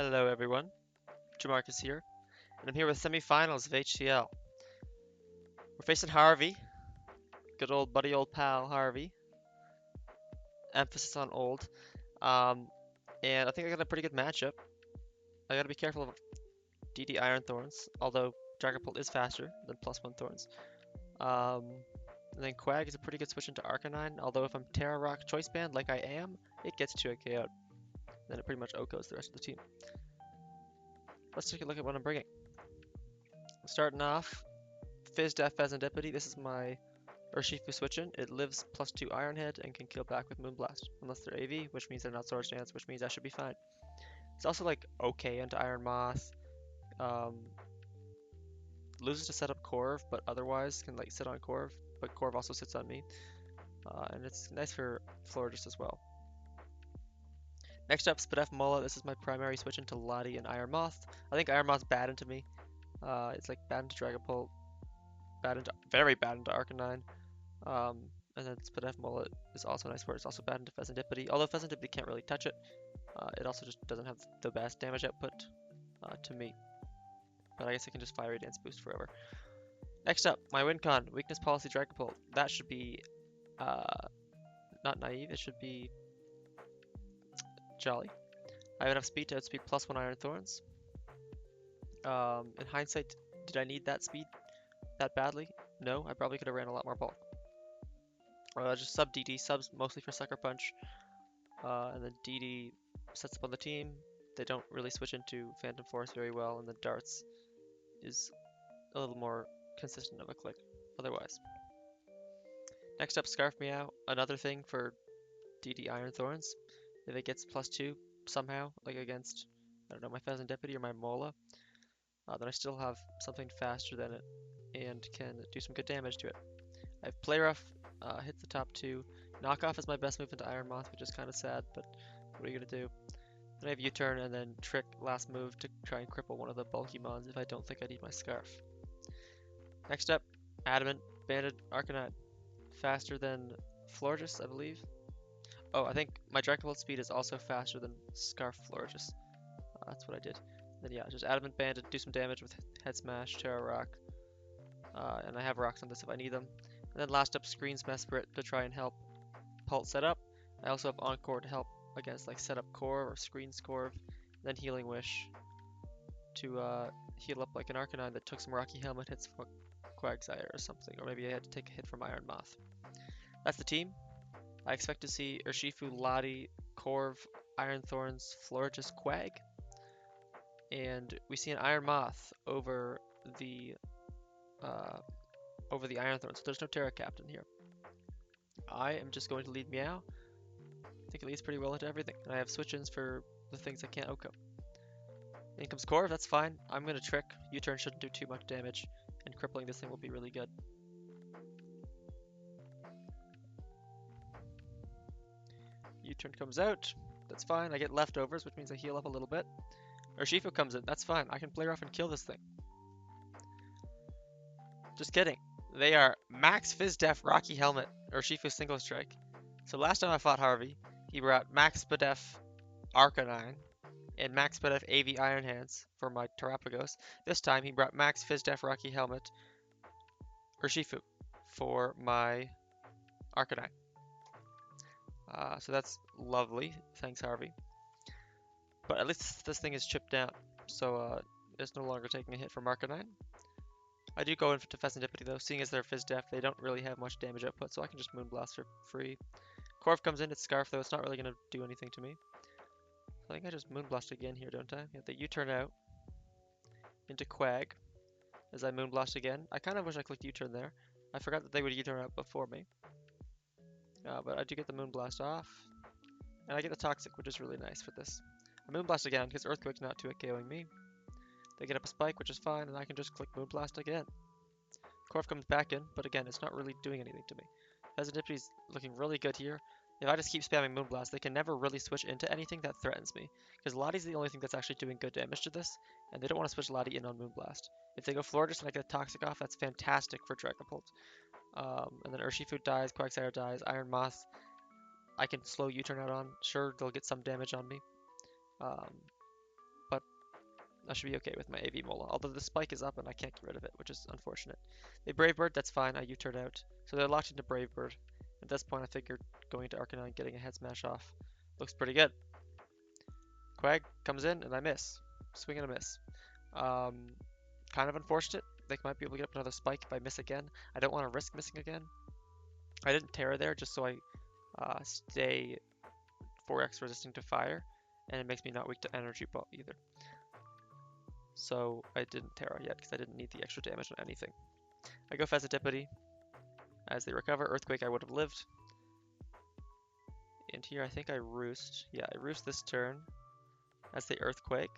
Hello everyone, Jamarcus here, and I'm here with semifinals of HCL. We're facing Harvey, good old buddy old pal Harvey, emphasis on old, um, and I think I got a pretty good matchup. I gotta be careful of DD Iron Thorns, although Dragapult is faster than +1 Thorns. Um, and then Quag is a pretty good switch into Arcanine, although if I'm Terra Rock Choice Band like I am, it gets 2 KO'd. Then it pretty much OHKOs the rest of the team. Let's take a look at what I'm bringing. Starting off, Fizdef Pheasantipity. This is my Urshifu switching. It lives +2 Iron Head and can kill back with Moonblast. Unless they're AV, which means they're not Sword Dance, which means I should be fine. It's also like okay into Iron Moth. Um, loses to set up Corv, but otherwise can like sit on Corv. But Corv also sits on me. And it's nice for Florges as well. Next up, Spadef Mola. This is my primary switch into Lottie and Iron Moth. I think Iron Moth's bad into me. It's like bad into Dragapult, very bad into Arcanine. Um, and then Spadef Mullet is also nice for it. It's also bad into Pheasantipity, although Pheasantipity can't really touch it. It also just doesn't have the best damage output to me. But I guess I can just Fiery Dance boost forever. Next up, my win con, Weakness Policy Dragapult. That should be not naive, it should be jolly. I have enough speed to outspeed +1 Iron Thorns. In hindsight, did I need that speed that badly? No, I probably could have ran a lot more bulk. Just sub DD, subs mostly for Sucker Punch. And then DD sets up on the team. They don't really switch into Phantom Force very well, and the darts is a little more consistent of a click otherwise. Next up, Scarf Meow, another thing for DD Iron Thorns. If it gets +2 somehow, like against, I don't know, my Pheasantipity or my Mola, then I still have something faster than it and can do some good damage to it. I have Play Rough, hits the top 2. Knockoff is my best move into Iron Moth, which is kind of sad, but what are you going to do? Then I have U-turn and then Trick last move to try and cripple one of the bulky mons if I don't think I need my Scarf. Next up, Adamant Banded Arcanine. Faster than Florges, I believe. Oh, I think my Dragapult speed is also faster than Scarf Florges. That's what I did. Then yeah, just Adamant Banded, do some damage with Head Smash, Terra Rock. And I have rocks on this if I need them. And then last up, Screens Mesprit to try and help Pult set up. I also have Encore to help against like setup Core or Screens Corv. Then Healing Wish to heal up like an Arcanine that took some Rocky Helmet hits from Quagsire or something. Or maybe I had to take a hit from Iron Moth. That's the team. I expect to see Urshifu, Lottie, Corv, Iron Thorns, Florges, Quag. And we see an Iron Moth over the Iron Thorns. So there's no Terra Captain here. I am just going to lead Meow. I think it leads pretty well into everything. And I have switch-ins for the things I can't OHKO. In comes Corv, that's fine. I'm going to Trick. U-turn shouldn't do too much damage, and crippling this thing will be really good. U-turn comes out. That's fine. I get leftovers, which means I heal up a little bit. Urshifu comes in. That's fine. I can play rough and kill this thing. Just kidding. They are Max Fizdef Rocky Helmet, Urshifu Single Strike. So last time I fought Harvey, he brought Max Spadef Arcanine and Max Spadef AV Iron Hands for my Terapagos. This time he brought Max Fizdef Rocky Helmet Urshifu for my Arcanine. So that's lovely. Thanks, Harvey. But at least this thing is chipped down, so it's no longer taking a hit from Arcanine. I do go into Pheasantipity though, seeing as they're Fizdef, they don't really have much damage output, so I can just Moonblast for free. Corv comes in, it's Scarf though, it's not really going to do anything to me. I think I just Moonblast again here, don't I? Yeah, the U-turn out into Quag as I Moonblast again. I kind of wish I clicked U-turn there. I forgot that they would U-turn out before me. But I do get the Moonblast off. And I get the Toxic, which is really nice for this. I Moonblast again because Earthquake's not 2-KOing me. They get up a Spike, which is fine, and I can just click Moonblast again. Corv comes back in, but again, it's not really doing anything to me. Pheasantipity's looking really good here. If I just keep spamming Moonblast, they can never really switch into anything that threatens me. Because Lottie's the only thing that's actually doing good damage to this, and they don't want to switch Lottie in on Moonblast. If they go Florges and I get a Toxic off, that's fantastic for Dragapult. And then Urshifu dies, Quagsire dies, Iron Moth, I can slow U-turn out on. Sure, they'll get some damage on me. But I should be okay with my AV Mola, although the spike is up and I can't get rid of it, which is unfortunate. They Brave Bird, that's fine, I U-turn out. So they're locked into Brave Bird. At this point I figured going to Arcanine, getting a head smash off looks pretty good. Quag comes in and I miss. Swing and a miss. Um, kind of unfortunate. They might be able to get up another spike if I miss again. I don't want to risk missing again. I didn't Terra there just so I stay 4x resisting to fire, and it makes me not weak to energy ball either. So I didn't Terra yet because I didn't need the extra damage on anything. I go Pheasantipity. As they recover, Earthquake I would have lived. And here I think I Roost. Yeah, I Roost this turn as they Earthquake.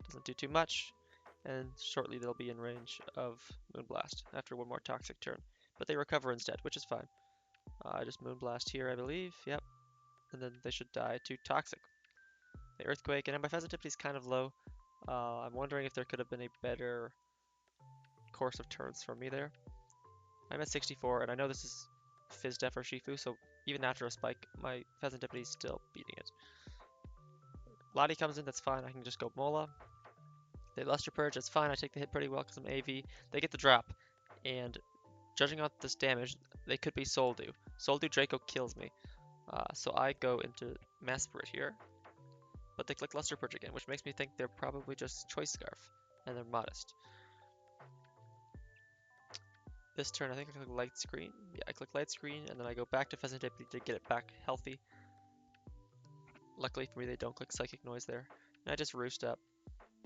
Doesn't do too much. And shortly they'll be in range of Moonblast after one more Toxic turn. But they recover instead, which is fine. I just Moonblast here, I believe. Yep. And then they should die to Toxic. The Earthquake, and my Pheasantipity is kind of low. I'm wondering if there could have been a better course of turns from me there. I'm at 64, and I know this is Fizz-Def or Shifu, so even after a spike, my Pheasantipity is still beating it. Lottie comes in, that's fine, I can just go Mola. They Luster Purge, that's fine, I take the hit pretty well because I'm AV. They get the drop, and judging on this damage, they could be Soldu. Soldu Draco kills me, so I go into Mass Spirit here, but they click Luster Purge again, which makes me think they're probably just Choice Scarf, and they're modest. This turn, I think I click Light Screen. Yeah, I click Light Screen, and then I go back to Pheasantipity to get it back healthy. Luckily for me, they don't click Psychic Noise there. And I just Roost up.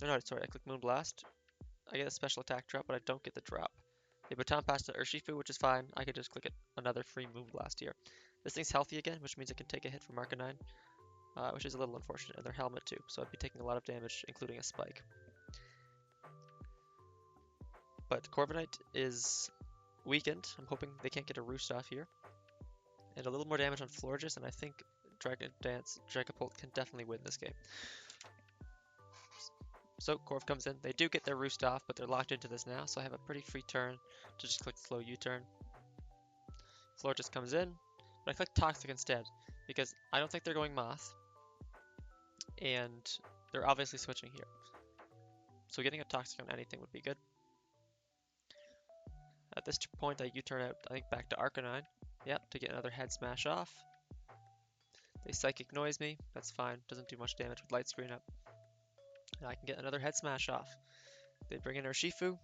No, sorry, I click Moonblast. I get a special attack drop, but I don't get the drop. They Baton Pass to Urshifu, which is fine. I could just click it another free Moonblast here. This thing's healthy again, which means it can take a hit from Arcanine, which is a little unfortunate, and their helmet too, so I'd be taking a lot of damage, including a spike. But Corviknight is weakened. I'm hoping they can't get a Roost off here. And a little more damage on Florges, and I think Dragon Dance, Dragapult can definitely win this game. So Corv comes in. They do get their Roost off, but they're locked into this now, so I have a pretty free turn to just click slow U-turn. Florges comes in, but I click Toxic instead, because I don't think they're going Moth, and they're obviously switching here. So getting a Toxic on anything would be good. At this point, I U-turn out, I think, back to Arcanine. Yep, to get another head smash off. They Psychic Noise me. That's fine. Doesn't do much damage with Light Screen up. And I can get another head smash off. They bring in Urshifu.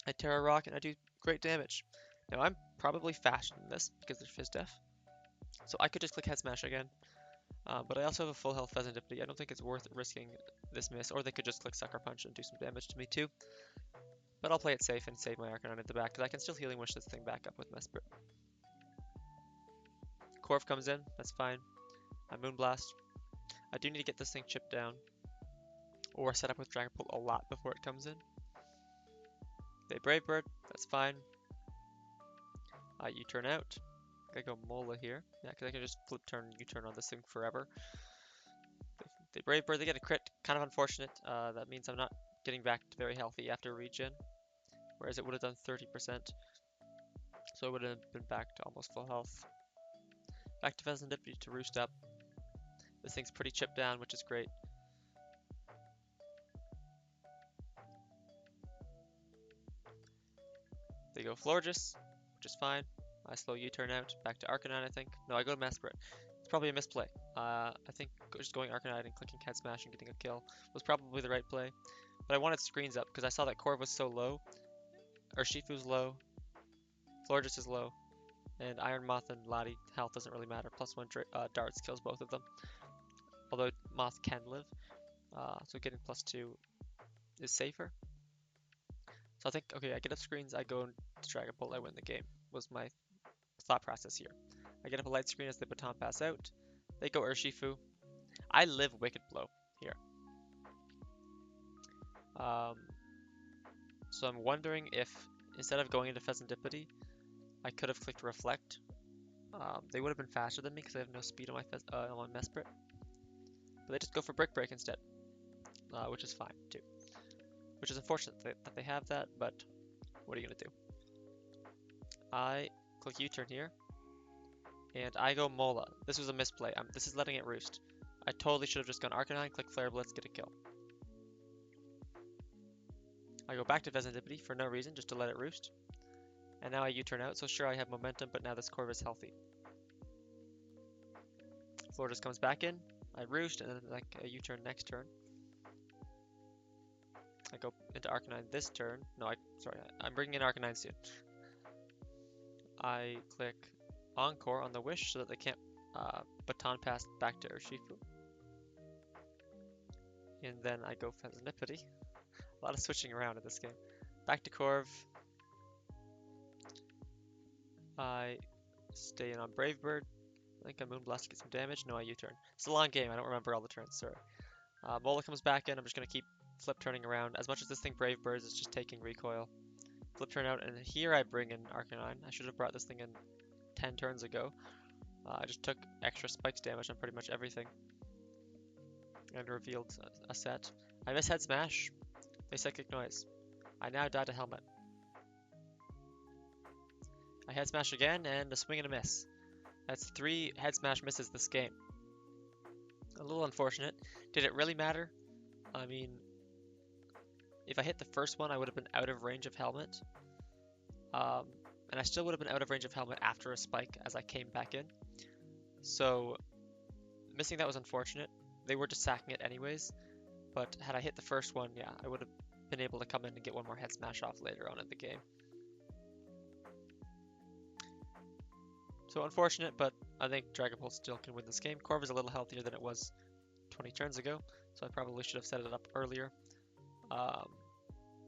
I Terra Rock, and I do great damage. Now, I'm probably faster than this because they're Fizz-Def. So I could just click head smash again. But I also have a full health Pheasantipity. I don't think it's worth risking this miss. Or they could just click Sucker Punch and do some damage to me too. But I'll play it safe and save my Arcanine at the back, because I can still Healing Wish this thing back up with Mesprit. Corv comes in, that's fine. I Moonblast. I do need to get this thing chipped down, or set up with Dragapult a lot before it comes in. They Brave Bird, that's fine. U-turn out. I go Mola here. Yeah, because I can just flip turn U-turn on this thing forever. They Brave Bird, they get a crit. Kind of unfortunate. That means I'm not getting back to very healthy after regen, whereas it would have done 30%. So it would have been back to almost full health. Back to Pheasantipity to Roost up. This thing's pretty chipped down, which is great. They go Florges, which is fine. I slow U-turn out, back to Arcanine, I think. No, I go to Mesprit. It's probably a misplay. I think just going Arcanine and clicking Head Smash and getting a kill was probably the right play. But I wanted screens up because I saw that Corv was so low. Urshifu's low. Florges is low. And Iron Moth and Lottie health doesn't really matter. +1 darts kills both of them. Although Moth can live. So getting +2 is safer. So I think, okay, I get up screens, I go to Dragapult, I win the game, was my thought process here. I get up a light screen as the Baton Pass out. They go Urshifu. I live Wicked Blow here. So I'm wondering if, instead of going into Pheasantipity, I could have clicked Reflect. They would have been faster than me because I have no speed on my Mesprit. But they just go for Brick Break instead, which is fine too. Which is unfortunate that they have that, but what are you going to do? I click U-turn here, and I go Mola. This was a misplay. This is letting it roost. I totally should have just gone Arcanine, click Flare Blitz, get a kill. I go back to Vezendipity for no reason, just to let it roost. And now I U-turn out, so sure I have momentum, but now this Corv is healthy. Floor just comes back in, I roost, and then like a U-turn next turn. I go into Arcanine this turn. No, sorry, I'm bringing in Arcanine soon. I click Encore on the Wish so that they can't Baton Pass back to Urshifu. And then I go Vezendipity. A lot of switching around in this game. Back to Corv. I stay in on Brave Bird. I think I Moonblast to get some damage. No, I U-turn. It's a long game. I don't remember all the turns. Sorry. Mola comes back in. I'm just going to keep flip turning around. As much as this thing Brave Birds, it's just taking recoil. Flip turn out, and here I bring in Arcanine. I should have brought this thing in 10 turns ago. I just took extra spikes damage on pretty much everything. And revealed a set. I miss Head Smash. They Psychic Noise. I now die to Helmet. I Head Smash again, and a swing and a miss. That's 3 Head Smash misses this game. A little unfortunate. Did it really matter? I mean, if I hit the first one, I would have been out of range of Helmet. And I still would have been out of range of Helmet after a spike as I came back in. So, missing that was unfortunate. They were just sacking it anyways. But had I hit the first one, yeah, I would have been able to come in and get one more Head Smash off later on in the game. So unfortunate, but I think Dragapult still can win this game. Corv is a little healthier than it was 20 turns ago, so I probably should have set it up earlier.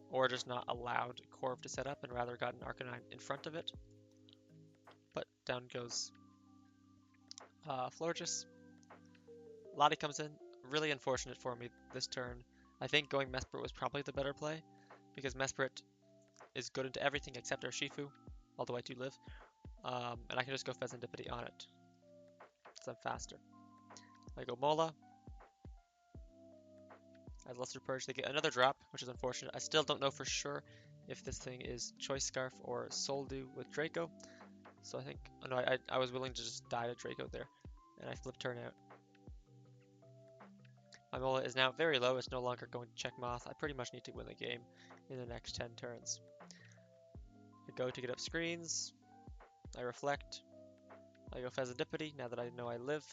Or just not allowed Corv to set up and rather gotten Arcanine in front of it. But down goes Florges. Lottie comes in. Really unfortunate for me this turn. I think going Mesprit was probably the better play, because Mesprit is good into everything except Urshifu, although I do live. And I can just go Vezendipity on it, because I'm faster. I go Mola. As Luster Purge, they get another drop, which is unfortunate. I still don't know for sure if this thing is Choice Scarf or Soul Dew with Draco. So I think, oh no, I was willing to just die to Draco there, and I flip turn out. My Mola is now very low, it's no longer going to check Moth. I pretty much need to win the game in the next 10 turns. I go to get up screens, I reflect, I go Vezendipity now that I know I live.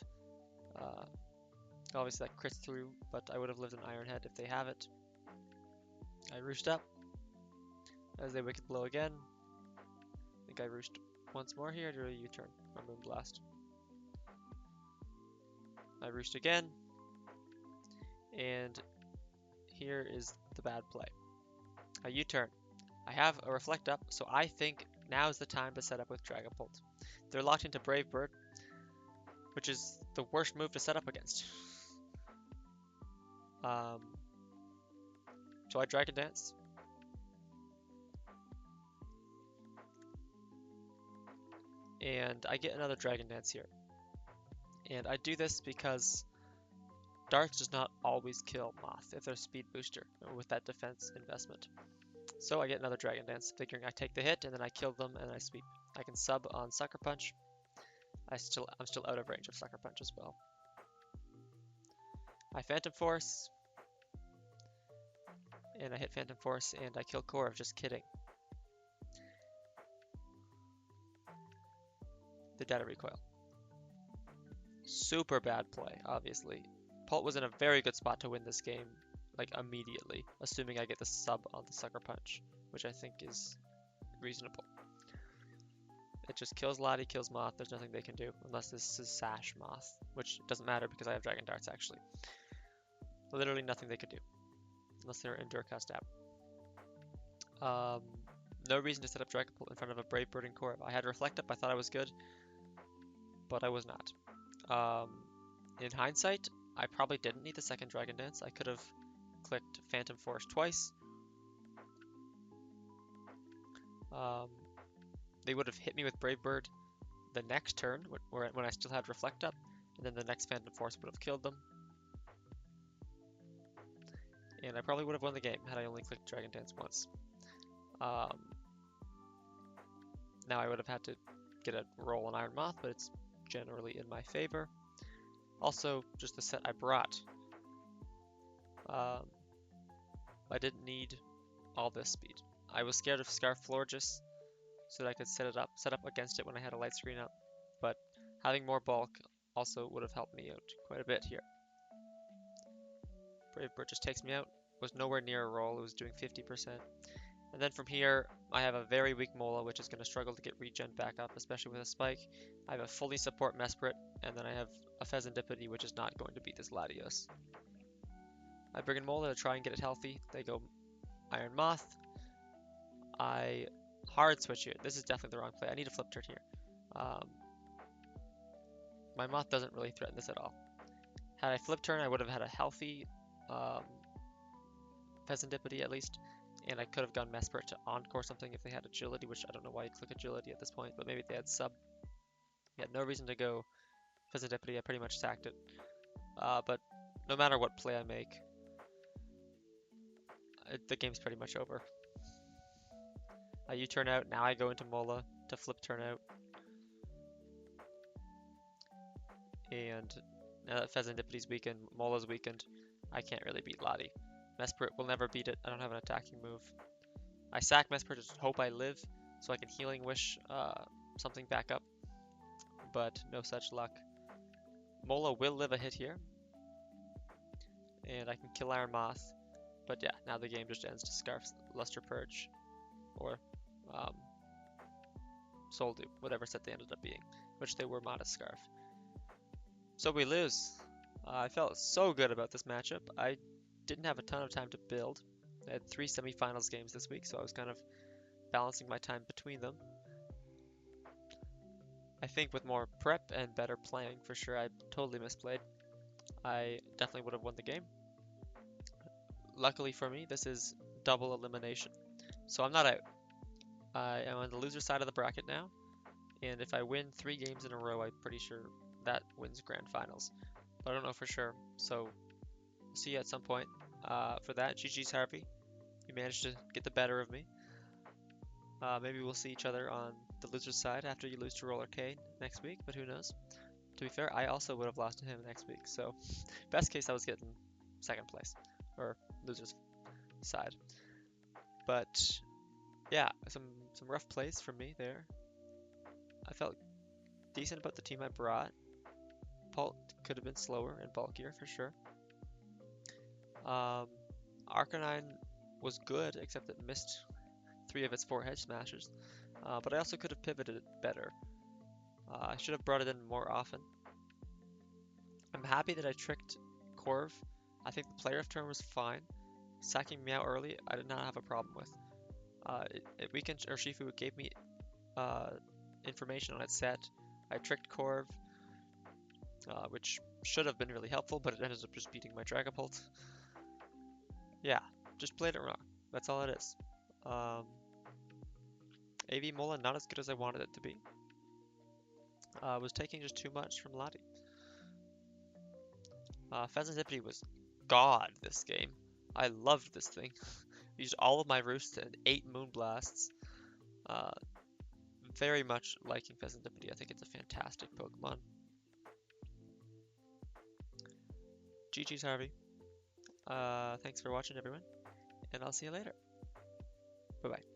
Obviously that crits through, but I would have lived an Iron Head if they have it. I roost up, as they Wicked Blow again. I think I roost once more here, do a U-turn, or Moonblast. I roost again, and here is the bad play. A U-turn. I have a Reflect up, so I think now is the time to set up with Dragapult. They're locked into Brave Bird, which is the worst move to set up against. So I Dragon Dance. And I get another Dragon Dance here. And I do this because Dark does not always kill Moth if they're Speed Booster with that defense investment. So I get another Dragon Dance, figuring I take the hit and then I kill them and I sweep. I can sub on Sucker Punch. I'm still out of range of Sucker Punch as well. I Phantom Force. And I hit Phantom Force and I kill Corv, just kidding. The data recoil. Super bad play, obviously. Pult was in a very good spot to win this game, like immediately, assuming I get the sub on the Sucker Punch, which I think is reasonable. It just kills Lottie, kills Moth, there's nothing they can do, unless this is Sash Moth, which doesn't matter because I have Dragon Darts actually. Literally nothing they could do, unless they're Endure Cast out. No reason to set up Dragapult in front of a Brave Bird and Corv. I had Reflect up, I thought I was good, but I was not. In hindsight, I probably didn't need the second Dragon Dance. I could have clicked Phantom Force twice. They would have hit me with Brave Bird the next turn when I still had Reflect up, and then the next Phantom Force would have killed them. And I probably would have won the game had I only clicked Dragon Dance once. Now I would have had to get a roll on Iron Moth, but it's generally in my favor. Also, just the set I brought. I didn't need all this speed. I was scared of Scarf Floor just so that I could set up against it when I had a light screen up, but having more bulk also would have helped me out quite a bit here. Brave Bird just takes me out. Was nowhere near a roll. It was doing 50%. And then from here, I have a very weak Mola, which is going to struggle to get regen back up, especially with a spike. I have a fully support Mesprit, and then I have a Pheasantipity, which is not going to beat this Latios. I bring in Mola to try and get it healthy. They go Iron Moth. I hard switch here. This is definitely the wrong play. I need a flip turn here. My Moth doesn't really threaten this at all. Had I flip turn, I would have had a healthy um, Pheasantipity at least, and I could have gone Mesprit to Encore something if they had Agility, which I don't know why you'd click Agility at this point, but maybe they had Sub. He had no reason to go Pheasantipity. I pretty much sacked it. But no matter what play I make, the game's pretty much over. I U-turn out, now I go into Mola to flip turn out. And now that Pheasantipity's weakened, Mola's weakened, I can't really beat Lottie. Mesprit will never beat it. I don't have an attacking move. I sack Mesprit to hope I live, so I can Healing Wish something back up, but no such luck. Mola will live a hit here, and I can kill Iron Moth, but yeah, now the game just ends to Scarf's Luster Purge, or Soul Dupe, whatever set they ended up being, which they were Modest Scarf. So we lose. I felt so good about this matchup. I didn't have a ton of time to build. I had 3 semifinals games this week, so I was kind of balancing my time between them. I think with more prep and better playing, for sure, I totally misplayed. I definitely would have won the game. Luckily for me, this is double elimination, so I'm not out. I am on the loser side of the bracket now, and if I win 3 games in a row, I'm pretty sure that wins Grand Finals. But I don't know for sure, so we'll see you at some point. For that, GG's Harvey. You managed to get the better of me. Maybe we'll see each other on the loser's side after you lose to Rollercade next week, but who knows. To be fair, I also would have lost to him next week, so best case I was getting second place, or loser's side. But yeah, some rough plays from me there. I felt decent about the team I brought. Pult could have been slower and bulkier for sure. Arcanine was good, except it missed 3 of its 4 hedge smashes. But I also could have pivoted it better. I should have brought it in more often. I'm happy that I tricked Corv. I think the player of turn was fine. Sacking me out early, I did not have a problem with. It weakened Urshifu. It gave me information on its set. I tricked Corv, which should have been really helpful, but it ended up just beating my Dragapult. Yeah, just played it wrong. That's all it is. AV Mola not as good as I wanted it to be. Was taking just too much from Lottie. Pheasantipity was god this game. I loved this thing. Used all of my roosts and 8 Moonblasts. Very much liking Pheasantipity. I think it's a fantastic Pokemon. GG's Harvey. Thanks for watching everyone, and I'll see you later. Bye bye.